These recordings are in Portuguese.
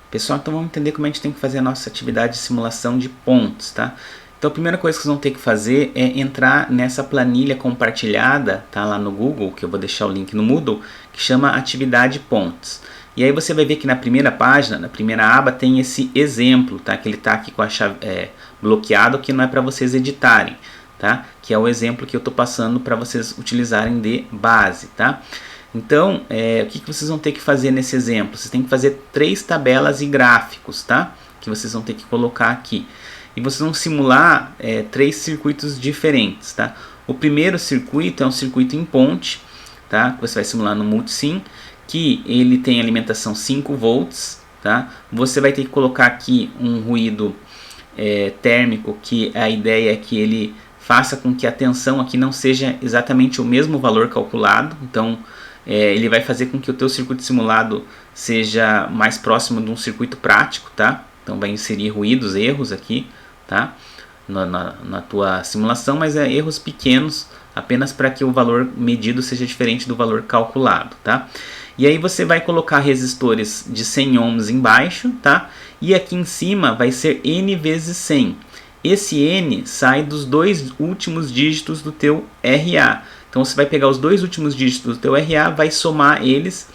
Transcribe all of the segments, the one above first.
Pessoal, então vamos entender como a gente tem que fazer a nossa atividade de simulação de pontos, tá? Então a primeira coisa que vocês vão ter que fazer é entrar nessa planilha compartilhada, tá, lá no Google, que eu vou deixar o link no Moodle, que chama Atividade Pontos. E aí você vai ver que na primeira página, na primeira aba, tem esse exemplo, tá? Que ele está aqui com a chave bloqueado, que não é para vocês editarem, tá? Que é o exemplo que eu estou passando para vocês utilizarem de base, tá? Então, o que vocês vão ter que fazer nesse exemplo? Vocês têm que fazer 3 tabelas e gráficos, tá? Que vocês vão ter que colocar aqui. E vocês vão simular 3 circuitos diferentes, tá? O primeiro circuito é um circuito em ponte, tá? Que você vai simular no Multisim, que ele tem alimentação 5 volts, tá? Você vai ter que colocar aqui um ruído térmico, que a ideia é que ele faça com que a tensão aqui não seja exatamente o mesmo valor calculado. Então, ele vai fazer com que o teu circuito simulado seja mais próximo de um circuito prático, tá? Então vai inserir ruídos, erros aqui, tá? Na tua simulação, mas erros pequenos, apenas para que o valor medido seja diferente do valor calculado, tá? E aí você vai colocar resistores de 100 ohms embaixo, tá? E aqui em cima vai ser N vezes 100. Esse N sai dos 2 últimos dígitos do teu RA. Então você vai pegar os 2 últimos dígitos do teu RA, vai somar eles,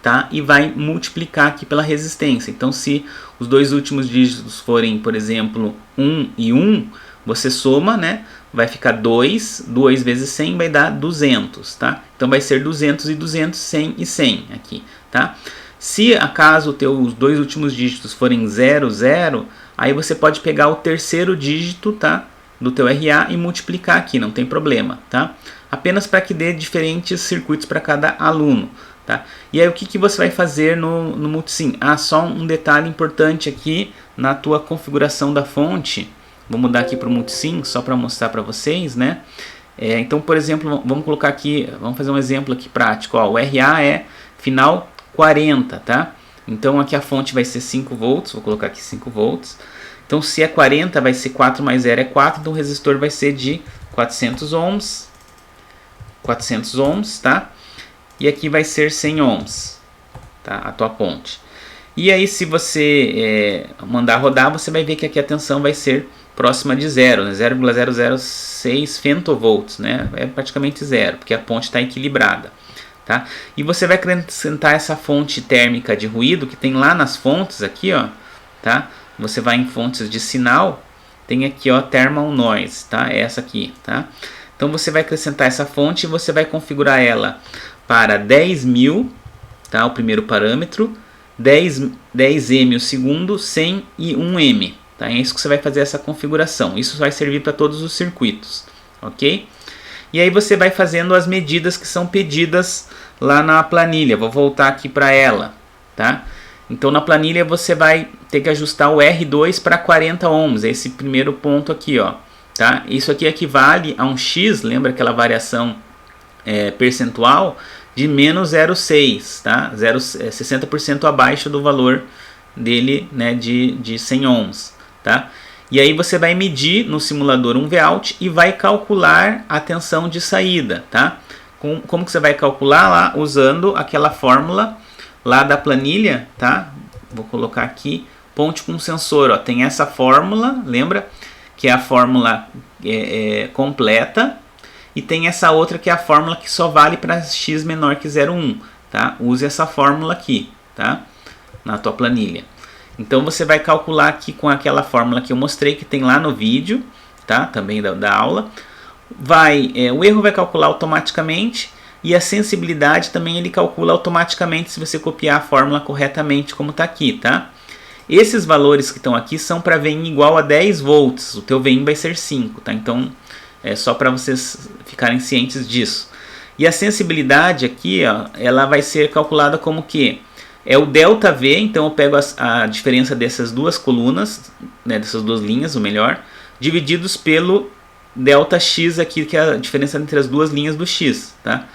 tá? E vai multiplicar aqui pela resistência. Então se os 2 últimos dígitos forem, por exemplo, 1 e 1, você soma, né? Vai ficar 2 vezes 100 vai dar 200, tá? Então vai ser 200 e 200, 100 e 100 aqui, tá? Se acaso os 2 últimos dígitos forem 0, 0, aí você pode pegar o terceiro dígito, tá? Do teu RA e multiplicar aqui, não tem problema, tá? Apenas para que dê diferentes circuitos para cada aluno, tá? E aí o que você vai fazer no Multisim? Só um detalhe importante aqui na tua configuração da fonte. Vou mudar aqui para o Multisim só para mostrar para vocês, né? Então, por exemplo, vamos colocar aqui, vamos fazer um exemplo aqui prático. Ó, o RA é final 40, tá? Então aqui a fonte vai ser 5 volts, vou colocar aqui 5 volts. Então se é 40 vai ser 4 mais 0 é 4, então o resistor vai ser de 400 ohms, tá? E aqui vai ser 100 ohms, tá? A tua ponte. E aí se você mandar rodar, você vai ver que aqui a tensão vai ser próxima de zero, né? 0,006 femtovolts, né? É praticamente zero, porque a ponte está equilibrada, tá? E você vai acrescentar essa fonte térmica de ruído que tem lá nas fontes aqui, ó, tá? Você vai em fontes de sinal, tem aqui, ó, thermal noise, tá? Essa aqui, tá? Então você vai acrescentar essa fonte e você vai configurar ela para 10.000, tá? O primeiro parâmetro, 10M o segundo, 100 e 1M, tá? É isso que você vai fazer essa configuração. Isso vai servir para todos os circuitos, ok? E aí você vai fazendo as medidas que são pedidas lá na planilha. Vou voltar aqui para ela, tá? Então na planilha você vai ter que ajustar o R2 para 40 ohms, esse primeiro ponto aqui, ó, tá? Isso aqui equivale a um X, lembra aquela variação percentual de menos 0,6, tá? 60% abaixo do valor dele, né, de 100 ohms, tá? E aí você vai medir no simulador um Vout e vai calcular a tensão de saída, tá? Como que você vai calcular lá? Usando aquela fórmula lá da planilha, tá? Vou colocar aqui, ponte com sensor, ó. Tem essa fórmula, lembra? Que é a fórmula completa. E tem essa outra que é a fórmula que só vale para x menor que 0,1, tá? Use essa fórmula aqui, tá? Na tua planilha. Então você vai calcular aqui com aquela fórmula que eu mostrei, que tem lá no vídeo, tá? Também da aula. O erro vai calcular automaticamente e a sensibilidade também ele calcula automaticamente se você copiar a fórmula corretamente, como está aqui, tá? Esses valores que estão aqui são para VIN igual a 10 volts, o teu VIN vai ser 5, tá? Então é só para vocês ficarem cientes disso. E a sensibilidade aqui, ó, ela vai ser calculada como que é o ΔV, então eu pego a diferença dessas duas colunas, né, dessas duas linhas, o melhor, divididos pelo ΔX aqui, que é a diferença entre as duas linhas do X, tá?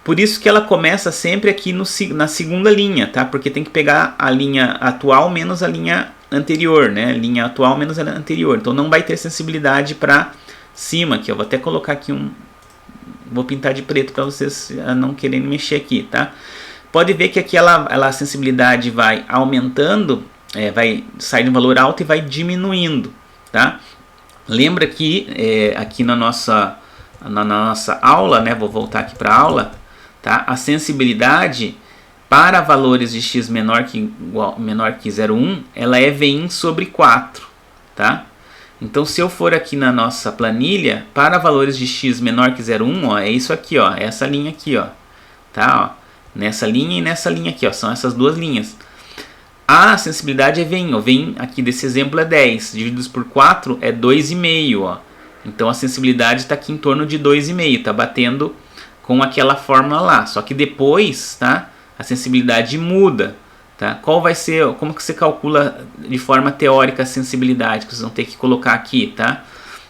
Por isso que ela começa sempre aqui na segunda linha, tá? Porque tem que pegar a linha atual menos a linha anterior, né? Linha atual menos a anterior. Então não vai ter sensibilidade para cima aqui. Eu vou até colocar aqui vou pintar de preto para vocês não quererem mexer aqui, tá? pode ver que aqui a sensibilidade vai aumentando, vai sair de um valor alto e vai diminuindo, tá? Lembra que aqui na nossa aula, né, vou voltar aqui para a aula, tá? A sensibilidade para valores de x menor que 0,1, ela é Vin sobre 4, tá? Então, se eu for aqui na nossa planilha, para valores de x menor que 0,1, ó, é isso aqui, ó, essa linha aqui, ó, tá? Ó, nessa linha e nessa linha aqui, ó, são essas duas linhas. A sensibilidade é Vin, o Vin aqui desse exemplo é 10, divididos por 4 é 2,5, ó. Então a sensibilidade está aqui em torno de 2,5, tá batendo com aquela fórmula lá. Só que depois, tá, a sensibilidade muda, tá? Qual vai ser, como que você calcula de forma teórica a sensibilidade que vocês vão ter que colocar aqui, tá?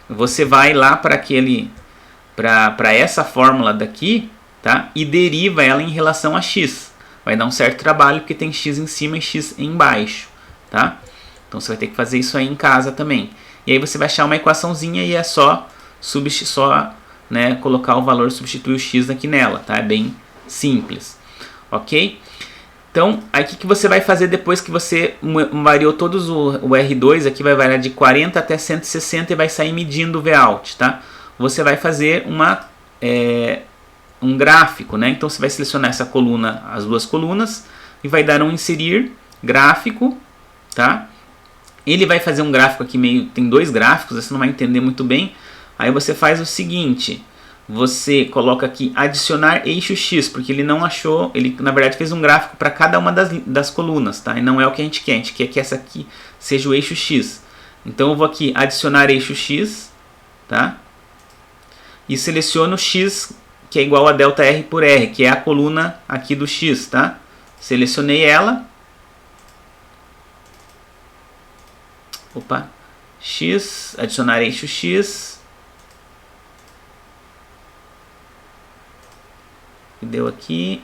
Você vai lá para essa fórmula daqui, tá? E deriva ela em relação a x. Vai dar um certo trabalho porque tem x em cima e x embaixo, tá? Então você vai ter que fazer isso aí em casa também. E aí você vai achar uma equaçãozinha e é só né, colocar o valor, substituir o x aqui nela, tá? É bem simples, ok? Então, aí o que você vai fazer depois que você variou todos o R2, aqui vai variar de 40 até 160 e vai sair medindo o Vout, tá? Você vai fazer um gráfico, né? Então você vai selecionar essa coluna, as duas colunas, e vai dar um inserir gráfico, tá? Ele vai fazer um gráfico aqui tem dois gráficos, você não vai entender muito bem. Aí você faz o seguinte, você coloca aqui adicionar eixo X, porque ele não achou, ele na verdade fez um gráfico para cada uma das colunas, tá? E não é o que a gente quer que essa aqui seja o eixo X. Então eu vou aqui adicionar eixo X, tá? E seleciono X, que é igual a ΔR por R, que é a coluna aqui do X, tá? Selecionei ela. Opa. X, adicionar eixo X. Que deu aqui.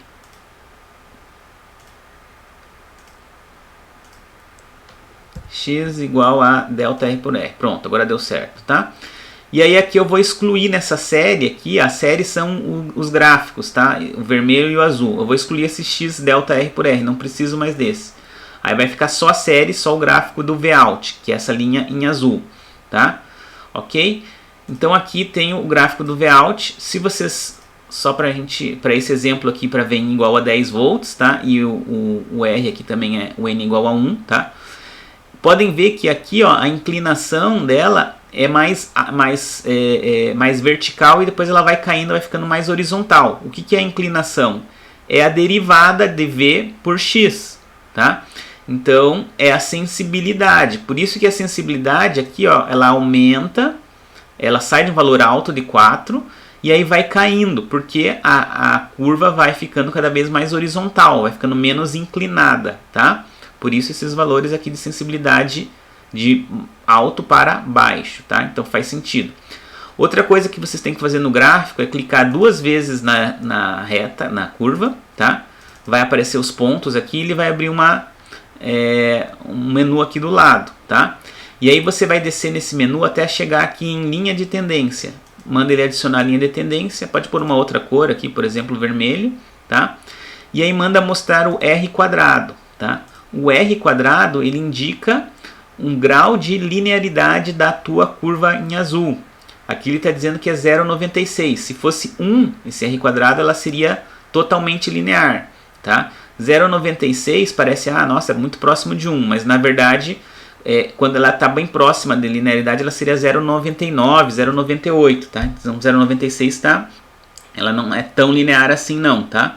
X igual a ΔR por R. Pronto, agora deu certo, tá? E aí aqui eu vou excluir nessa série aqui, a série são os gráficos, tá? O vermelho e o azul. Eu vou excluir esse x ΔR por R, não preciso mais desse. Aí vai ficar só a série, só o gráfico do Vout, que é essa linha em azul, tá? Ok? Então aqui tem o gráfico do Vout. Se vocês, só para esse exemplo aqui, para Vn igual a 10 volts, tá? E o R aqui também é o N igual a 1, tá? Podem ver que aqui, ó, a inclinação dela é mais vertical e depois ela vai caindo, vai ficando mais horizontal. O que é a inclinação? É a derivada de V por X, tá? Então, é a sensibilidade. Por isso que a sensibilidade aqui, ó, ela aumenta, ela sai de um valor alto de 4 e aí vai caindo, porque a curva vai ficando cada vez mais horizontal, vai ficando menos inclinada, tá? Por isso esses valores aqui de sensibilidade de alto para baixo, tá? Então faz sentido. Outra coisa que vocês têm que fazer no gráfico é clicar duas vezes na reta, na curva, tá? Vai aparecer os pontos aqui e ele vai abrir um menu aqui do lado, tá? E aí você vai descer nesse menu até chegar aqui em linha de tendência. Manda ele adicionar a linha de tendência, pode pôr uma outra cor aqui, por exemplo, vermelho, tá? E aí manda mostrar o R quadrado, tá? O R quadrado, ele indica um grau de linearidade da tua curva em azul. Aqui ele está dizendo que é 0,96. Se fosse 1, esse R quadrado, ela seria totalmente linear, tá? 0,96 parece, nossa, é muito próximo de 1, mas na verdade, quando ela está bem próxima de linearidade, ela seria 0,99, 0,98, tá? Então 0,96 ela não é tão linear assim não, tá?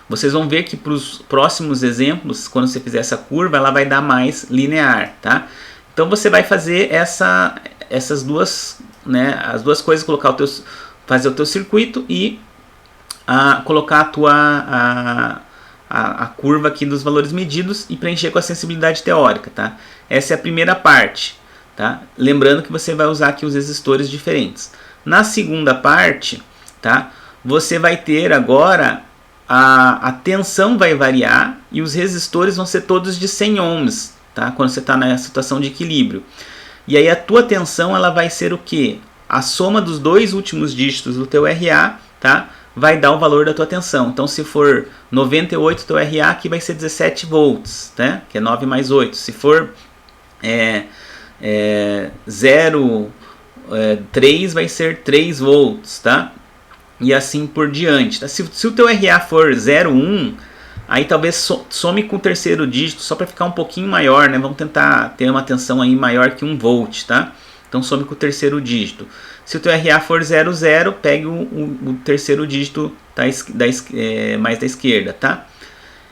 Vocês vão ver que para os próximos exemplos, quando você fizer essa curva, ela vai dar mais linear, tá? Então você vai fazer essas duas, né, as duas coisas, fazer o teu circuito e colocar a curva aqui dos valores medidos e preencher com a sensibilidade teórica, tá? Essa é a primeira parte, tá? Lembrando que você vai usar aqui os resistores diferentes. Na segunda parte, tá? Você vai ter agora a tensão vai variar e os resistores vão ser todos de 100 ohms, tá? Quando você está na situação de equilíbrio. E aí a tua tensão ela vai ser o quê? A soma dos dois últimos dígitos do teu RA, tá? vai dar o valor da tua tensão. Então se for 98, teu RA aqui vai ser 17 volts, né? Que é 9 mais 8. Se for 0,3 vai ser 3 volts, tá? E assim por diante, tá? Se o teu RA for 0,1, aí talvez some com o terceiro dígito, só para ficar um pouquinho maior, né? Vamos tentar ter uma tensão aí maior que 1 volt, tá? Então some com o terceiro dígito. Se o teu RA for 0,0, pegue o terceiro dígito mais da esquerda, tá?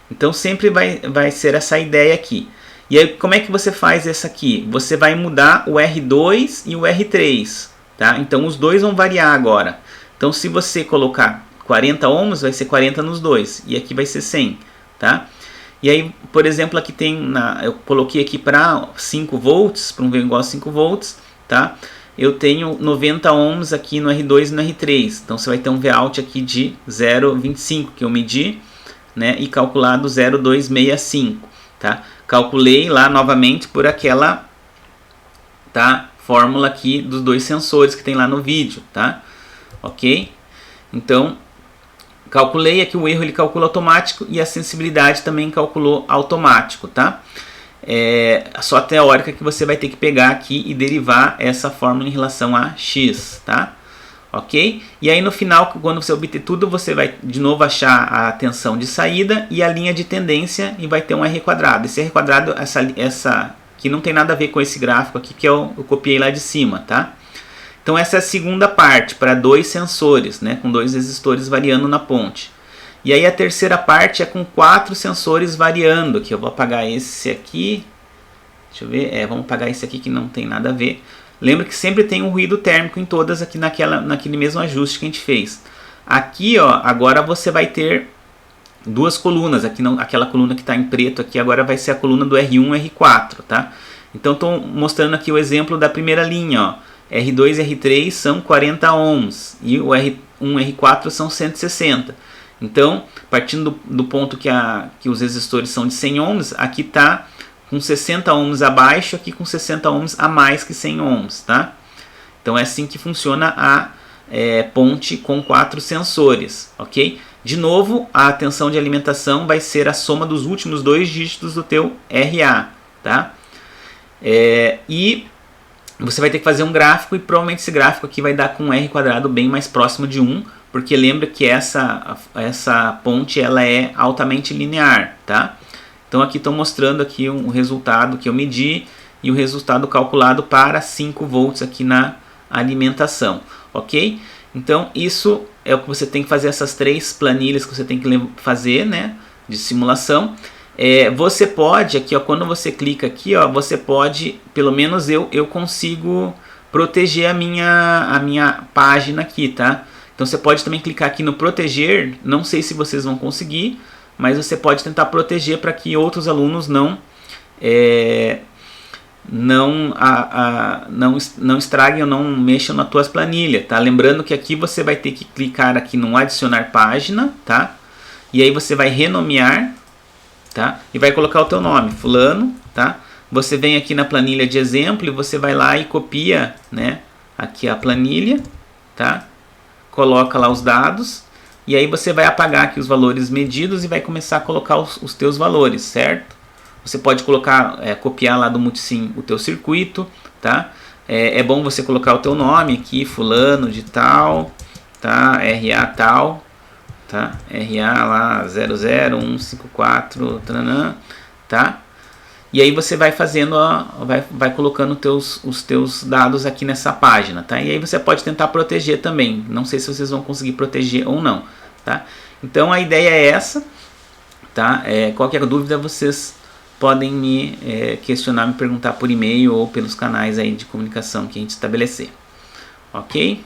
Então sempre vai ser essa ideia aqui. E aí como é que você faz essa aqui? Você vai mudar o R2 e o R3, tá? Então os dois vão variar agora. Então se você colocar 40 ohms, vai ser 40 nos dois. E aqui vai ser 100, tá? E aí, por exemplo, aqui tem, eu coloquei aqui para 5 volts, para um V igual a 5 volts, tá? Eu tenho 90 ohms aqui no R2 e no R3. Então você vai ter um Vout aqui de 0,25 que eu medi, né? E calculado 0,265, tá? Calculei lá novamente por aquela, tá, fórmula aqui dos dois sensores que tem lá no vídeo, tá? Ok? Então, calculei aqui o erro, ele calcula automático e a sensibilidade também calculou automático, tá? Só a teórica que você vai ter que pegar aqui e derivar essa fórmula em relação a x, tá? Ok? E aí no final, quando você obter tudo, você vai de novo achar a tensão de saída e a linha de tendência e vai ter um R quadrado. Esse R quadrado, essa que não tem nada a ver com esse gráfico aqui que eu copiei lá de cima, tá? Então essa é a segunda parte, para dois sensores, né, com dois resistores variando na ponte. E aí a terceira parte é com 4 sensores variando, que eu vou apagar esse aqui, deixa eu ver, vamos apagar esse aqui que não tem nada a ver. Lembra que sempre tem um ruído térmico em todas aqui naquele mesmo ajuste que a gente fez. Aqui, ó, agora você vai ter duas colunas, aqui não, aquela coluna que está em preto aqui agora vai ser a coluna do R1 e R4, tá? Então estou mostrando aqui o exemplo da primeira linha, ó. R2 e R3 são 40 ohms e o R1 e R4 são 160. Então, partindo do ponto que os resistores são de 100 ohms, aqui está com 60 ohms abaixo, aqui com 60 ohms a mais que 100 ohms, tá? Então é assim que funciona a ponte com 4 sensores, ok? De novo, a tensão de alimentação vai ser a soma dos últimos 2 dígitos do teu RA, tá? E você vai ter que fazer um gráfico e provavelmente esse gráfico aqui vai dar com um R quadrado bem mais próximo de 1, porque lembra que essa ponte ela é altamente linear, tá? Então aqui estou mostrando aqui um resultado que eu medi e o resultado calculado para 5 volts aqui na alimentação, ok? Então isso é o que você tem que fazer, essas 3 planilhas que você tem que fazer, né, de simulação. Você pode, aqui ó, quando você clica aqui, ó, você pode, pelo menos eu consigo proteger a minha página aqui, tá? Então você pode também clicar aqui no proteger, não sei se vocês vão conseguir, mas você pode tentar proteger para que outros alunos não estraguem ou não mexam nas tuas planilhas, tá? Lembrando que aqui você vai ter que clicar aqui no adicionar página, tá? E aí você vai renomear, tá? E vai colocar o teu nome, fulano, tá? Você vem aqui na planilha de exemplo e você vai lá e copia, né? Aqui a planilha, tá? Coloca lá os dados. E aí você vai apagar aqui os valores medidos e vai começar a colocar os teus valores, certo? Você pode colocar, copiar lá do Multisim o teu circuito, tá? É bom você colocar o teu nome aqui, fulano de tal, tá? RA tal, tá? RA lá 00154, tá? E aí você vai fazendo, vai colocando os teus dados aqui nessa página, tá? E aí você pode tentar proteger também. Não sei se vocês vão conseguir proteger ou não, tá? Então a ideia é essa, tá? Qualquer dúvida vocês podem me questionar, me perguntar por e-mail ou pelos canais aí de comunicação que a gente estabelecer, ok?